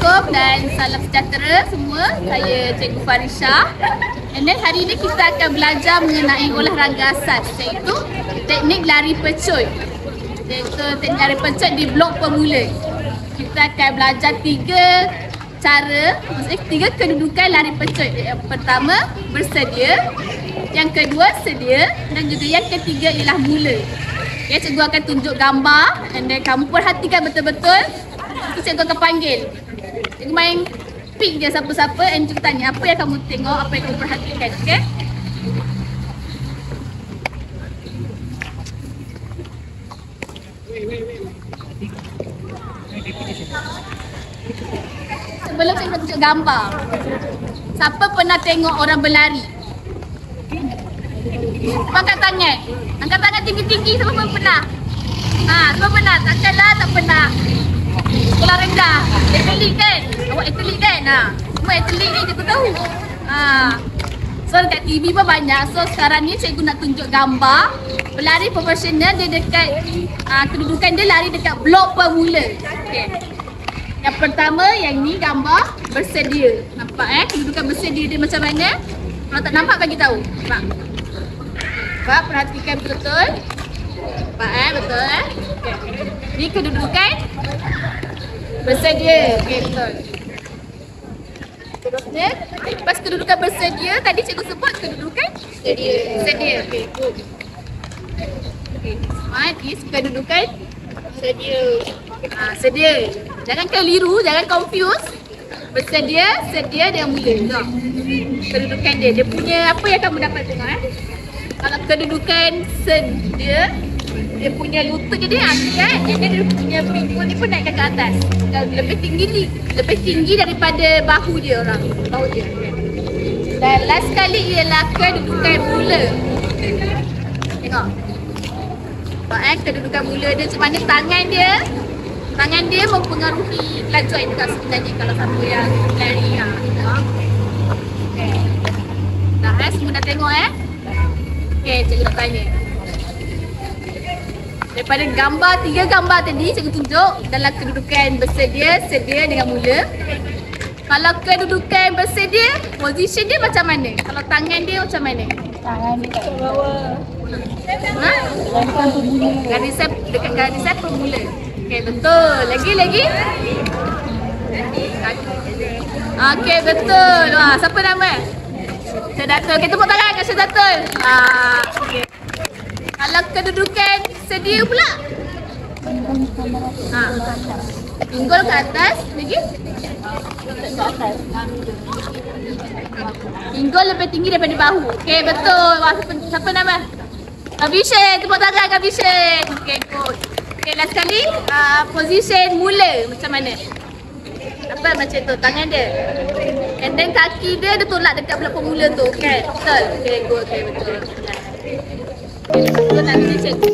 Assalamualaikum dan salam sejahtera semua. Saya Cikgu Farisha. And then hari ini kita akan belajar mengenai olahraga asas, iaitu teknik lari pecut. Iaitu teknik lari pecut di blok pemula. Kita akan belajar 3 cara, maksudnya 3 kedudukan lari pecut. Yang pertama, bersedia. Yang kedua, sedia. Dan juga yang ketiga ialah mula. Okay, cikgu akan tunjuk gambar and then kamu perhatikan betul-betul. Nanti cikgu akan panggil. Cikgu main pick je siapa-siapa and cikgu tanya apa yang kamu tengok, apa yang kamu perhatikan. Okay? Sebelum cikgu nak tunjuk gambar, siapa pernah tengok orang berlari? Angkat tangan. Angkat tangan tinggi-tinggi, siapa pernah? Siapa pernah? Takkanlah tak pernah. Sekolah rendah. Atlet kan? Awak atlet kan? Semua atlet ni cikgu tahu. So dekat TV pun banyak. So sekarang ni cikgu nak tunjuk gambar pelari profesional dia dekat kedudukan dia lari dekat blok pemula. Okay. Yang pertama, yang ni gambar bersedia. Nampak kedudukan bersedia dia macam mana? Kalau tak nampak bagi tahu. Nampak? Nampak, perhatikan betul-betul. Nampak betul Okay. Ni kedudukan bersedia. Okay, betul. Terusnya, lepas kedudukan bersedia, tadi cikgu sebut kedudukan sedia. Sedia. Okay, good. Okay, smart is kedudukan sedia. Sedia. Jangan keliru, jangan confuse. Bersedia, sedia dan mula. So, kedudukan dia. Dia punya apa yang kamu dapat tengok Kalau kedudukan sedia, dia punya lutut dia angkat, dia punya pinggul ni pun naikkan ke atas. Lebih tinggi daripada bahu dia orang. Bahu dia. Dan last sekali ialah kedudukan mula. Tengok. Nampak kedudukan mula dia macam mana tangan dia mempengaruhi kelajuan juga sebenarnya kalau siapa yang lari. Okay. Dah semua dah tengok Okay, cikgu nak tanya. Daripada gambar, 3 gambar tadi cikgu tunjuk dalam kedudukan bersedia, sedia dengan mula. Kalau kedudukan bersedia, position dia macam mana? Kalau tangan dia macam mana? Tangan dia kat bawah. Dekat garisan pemula. Okey, betul. Lagi. Okey, betul. Siapa nama? Syahdatul. Kita tepuk tangan kat Syahdatul. Okay. Kalau kedudukan sedia pula. Pinggul ke atas. Lagi? Pinggul lebih tinggi daripada bahu. Okey, betul. Siapa nama? Abishen. Tepuk tangan kat Abishen. Okey, good. Okey, last sekali. Position mula. Macam mana? Apa macam tu? Tangan dia. And then kaki dia tolak dekat blok pemula tu, kan? Betul? Okay, good. Okay, betul. So nanti cikgu.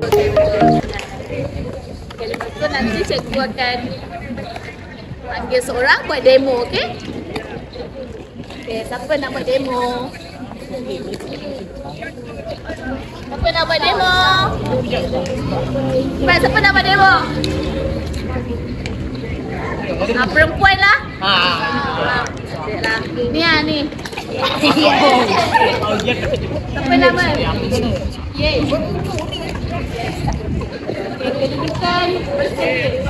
Okay, betul. Okay, lepas tu nanti cikgu akan panggil seorang buat demo, okay? Okay, siapa nak buat demo? Siapa nak buat demo? Siapa nak buat demo? Perempuan lah. Ni. Siapa nama? Yes. Kedudukan bersedia.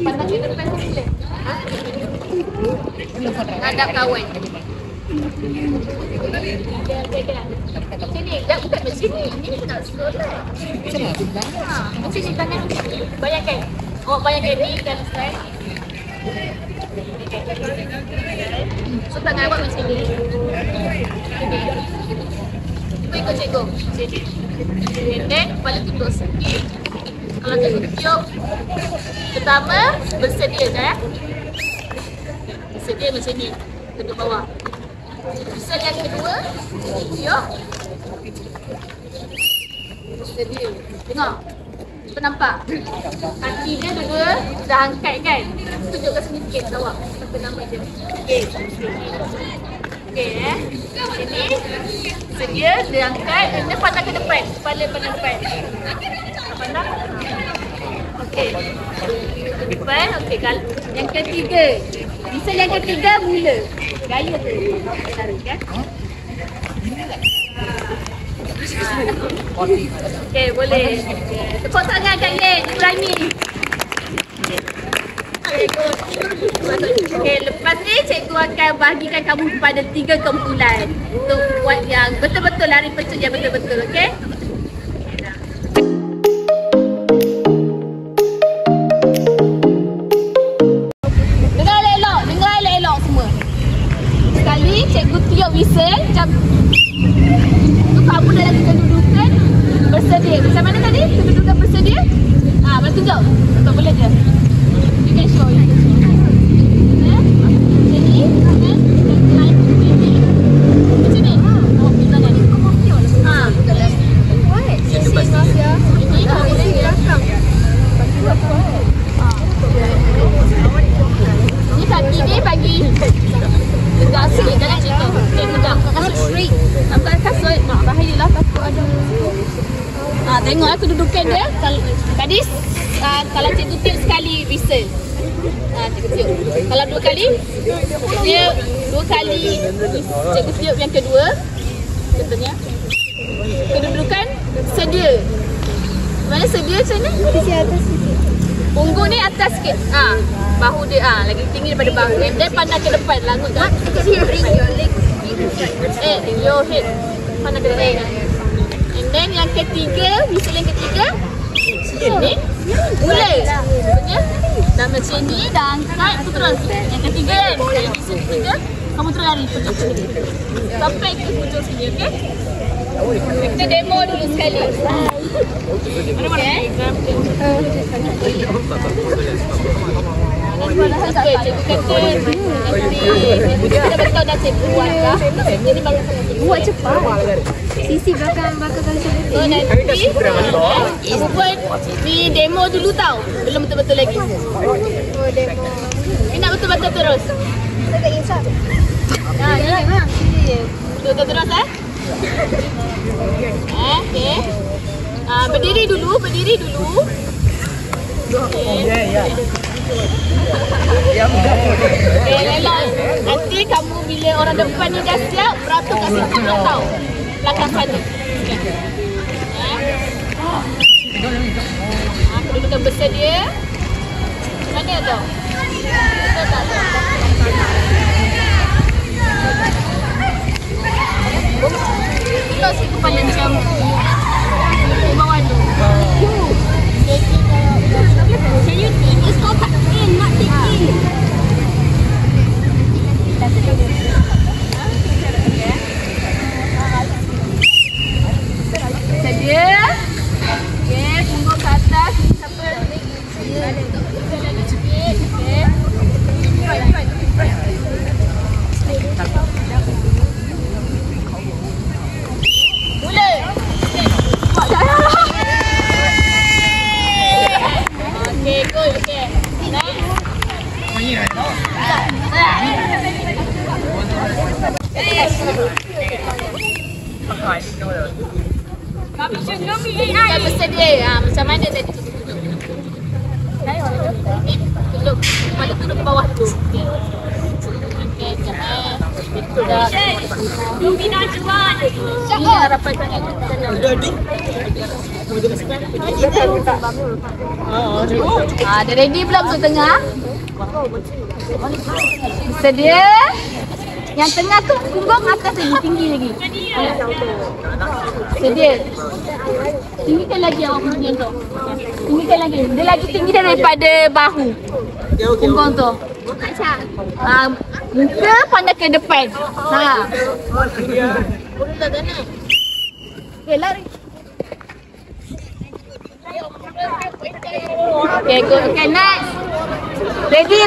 Pandang ke depan sila. Hadap kawan. Sini, dah bukan macam sini. Ini nak sekolah. Macam ni tangan. Bayangkan. Bayangkan ni dan slide. So tangan awak macam ni. Cuba ikut cikgu. Sini. And then kepala tunduk sikit. Kalau cikgu tiup. Pertama, bersedia kan? Bersedia macam ni. Duduk bawah. Pusat yang kedua, tiup. Bersedia. Tengok. Apa nampak? Kaki dia dua dah angkat kan? Tunjukkan sini sikit bawah. Apa nama dia? Okay. Okey Sini. Sedia, dia angkat. Dia pandang ke depan. Kepala pandang depan. Pandang. Okey. Depan. Okey. Yang ketiga. Bisa yang ketiga mula. Gaya tu. Tarik kan. Okey, boleh. Tepuk tangan Kak Yen. Berani. Okay, lepas ni cikgu akan bahagikan kamu kepada 3 kumpulan untuk buat yang betul-betul lari pecut yang betul-betul, okey? Dengar elok semua. Sekali cikgu tiup whistle macam tu, kamu dalam kedudukan bersedia. Macam mana tadi? Kedudukan bersedia? Boleh tunjuk? Tak boleh je. You can show. Tengok kedudukan dia. Tadi kalau cikgu tiup sekali whistle. Cikgu tiup. Kalau 2 kali, dia 2 kali cikgu tiup yang kedua. Contohnya. Kedudukan sedia. Mana sedia macam ni? Sisi atas sisi. Punggung ni atas sikit. Bahu dia lagi tinggi daripada bahu. And then pandang ke depan langut kan. Bring your leg. Your head. Pandang ke depan. And then yang ketiga, whistle yang ketiga. Sini. Mula. Maksudnya dah macam ni, dah angkat tu terus. Yang ketiga kan. Yang whistle ketiga, kamu terus lari pecut sini. Sampai ke hujung sini, okey? Kita demo dulu sekali. Okey. Cikgu kata nanti kita beritahu dah cikgu buat dah. Jadi Buat cepat. Sisi belakang kali sini. So nanti Ibu buat ni demo dulu tau. Belum betul-betul lagi. Oh, demo. Ni nak betul-betul terus. Saya tak kisah. Ya, Memang sini. betul terus okey. Berdiri dulu. Okey. Okay, elok. Nanti kamu bila orang depan ni dah siap, beratur kat situ dah tahu. Belakang sana. Kedudukan bersedia. Mana tu? Betul tak tu? Elok sikit kepala macam di bawah tu. Can you just go cut in, not take in? Sedia? Okey, punggung ke atas. Siapa? Mula. Okey, good. Okey. Next. Kita bersedia. Macam mana tadi? Duduk. Kepala duduk ke bawah tu. Okey. Okey, jangan. Dah. Lumina cuan. Ini harapan sangat. Dah ready belum tu tengah? Sedia? Yang tengah tu punggung atas lagi, tinggi lagi. Sedia? Tinggikan lagi awak punggung tu. Tinggikan lagi. Dia lagi tinggi daripada bahu. Punggung tu. Muka pandang ke depan. Okay, lari. Okay, go. Okay, next. Ready?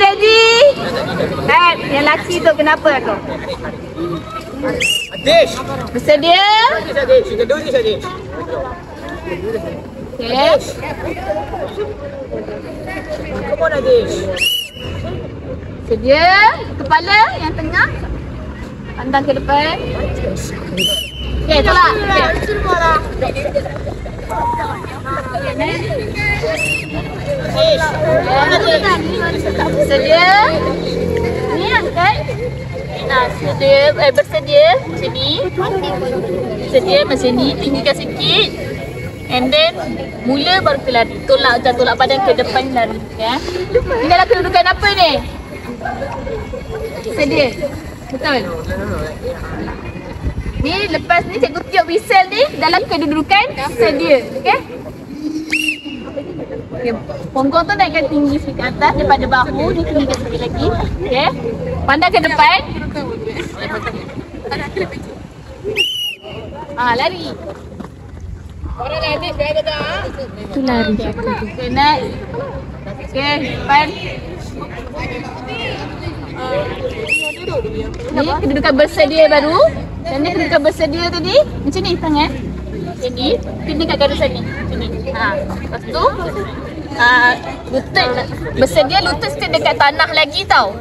Next. Yang laki tu kenapa tu? Adesh! Bersedia? Adesh, you can do this, Adesh. Okay. Come on, Adesh. Sedia? Kepala yang tengah. Pandang ke depan. Okay, tolak. Sedia. Ni angkat. Nah, bersedia macam ni. Sedia macam ni, tinggikan sikit. And then mula baru kita lari. Tolak badan ke depan lari, ya. Ini dalam kedudukan apa ni? Sedia. Betul. Ni lepas ni cikgu tiup whistle ni dalam kedudukan sedia, okey? Okey, punggung tu naikkan tinggi sikit ke atas daripada bahu, ni tinggikan sikit lagi, okey? Pandang ke depan. Lari. Orang dah habis berada dah. Itu lari. Okey, next. Okey, depan. Ni kedudukan bersedia baru. Dan ni kedudukan bersedia tadi. Macam ni tangan. Macam ni. Pin dekat garisan ni. Macam ni. Lepas tu lutut bersedia, lutut stick dekat tanah lagi tau.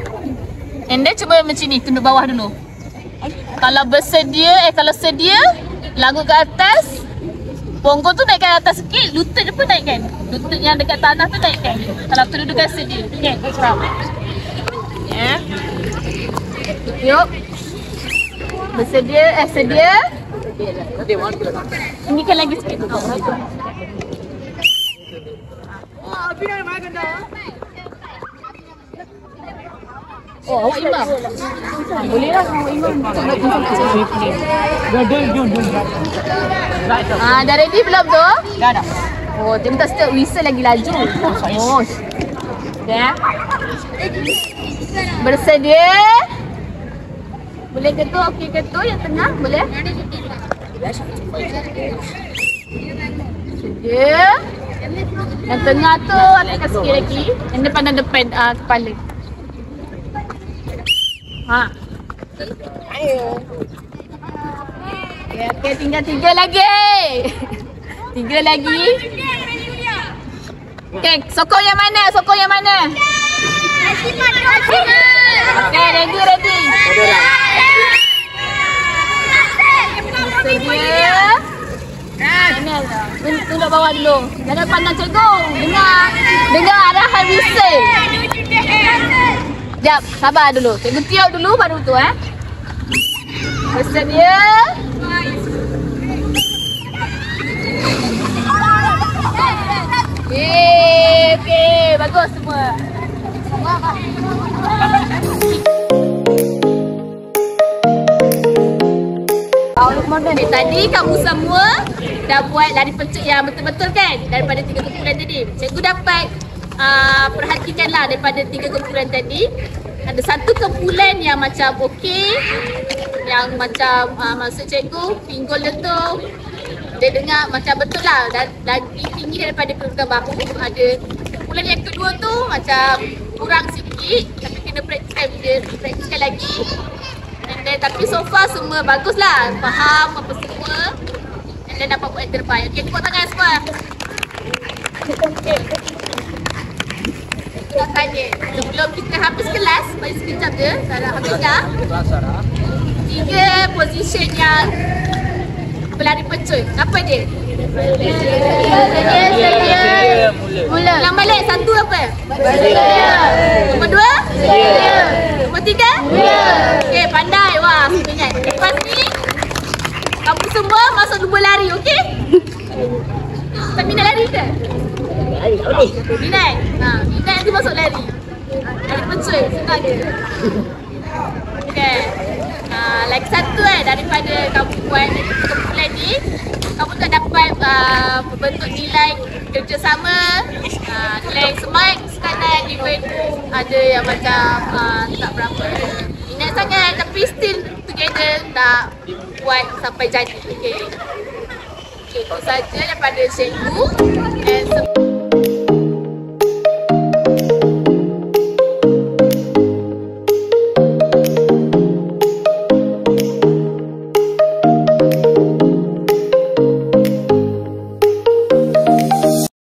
And then cuba macam ni, tunduk bawah dulu. Kalau bersedia, kalau sedia, langgut ke atas. Punggung tu naikkan atas sikit, lutut dia pun naikkan. Lutut yang dekat tanah tu naikkan. Kalau kedudukan sedia. Okay, serap. Ya. Yuk. Bersedia, sedia. Tinggikan lagi sikit. Awak imam? Boleh lah awak imam. Dah ready belum tu? Dah. Oh, dia minta start whistle lagi laju. Oh. Ya. Bersedia? Boleh ke tu? Okey ke tu? Yang tengah boleh? Sedia. Yang tengah tu ataskan sikit lagi. Yang depan dan depan kepala. Okey, tinggal 3 lagi. 3 lagi. Okey, sokong yang mana? Sokong yang mana? Okey, ready. Sedia. Tunduk bawah dulu. Jangan pandang cikgu. Dengar arahan whistle. Sekejap, sabar dulu. Cikgu tiup dulu baru tu Bersedia. Okey, bagus semua. Tadi kamu semua dah buat lari pecut yang betul-betul kan? Daripada 3 kumpulan tadi. Cikgu dapat perhatikanlah daripada 3 kumpulan tadi. Ada satu kumpulan yang macam okey, yang macam maksud cikgu pinggul dia tu dia dengar macam betul lah dan lagi tinggi daripada kedudukan bahu. Ada kumpulan yang kedua tu macam kurang sikit tapi kena praktiskan lagi. And then, tapi so far semua bagus lah, faham apa semua. And then dapat buat yang terbaik. Okay, tepuk tangan semua. Okay. Nak tanya, sebelum kita habis kelas, bagi sekejap je, Sarah Hafizah 3 position yang pelari pecut, apa dia? Sedia. Mula. Ulang balik, satu apa? Sedia. Nombor 2? Sedia. Nombor 3? Mula. Okey, pandai. Wah, aku ingat. Lepas ni, kamu semua masuk lumba lari, okey? Tak minat lari ke? Minat? Minat nanti masuk lari. Lari pecut, senang dia. Okey. Lagi satu daripada kamu buat kumpulan ni, kamu tak dapat membentuk nilai kerjasama, nilai smart sekanan, even ada yang macam tak berapa minat sangat tapi still together nak buat sampai jadi. Okay, itu saja daripada cikgu.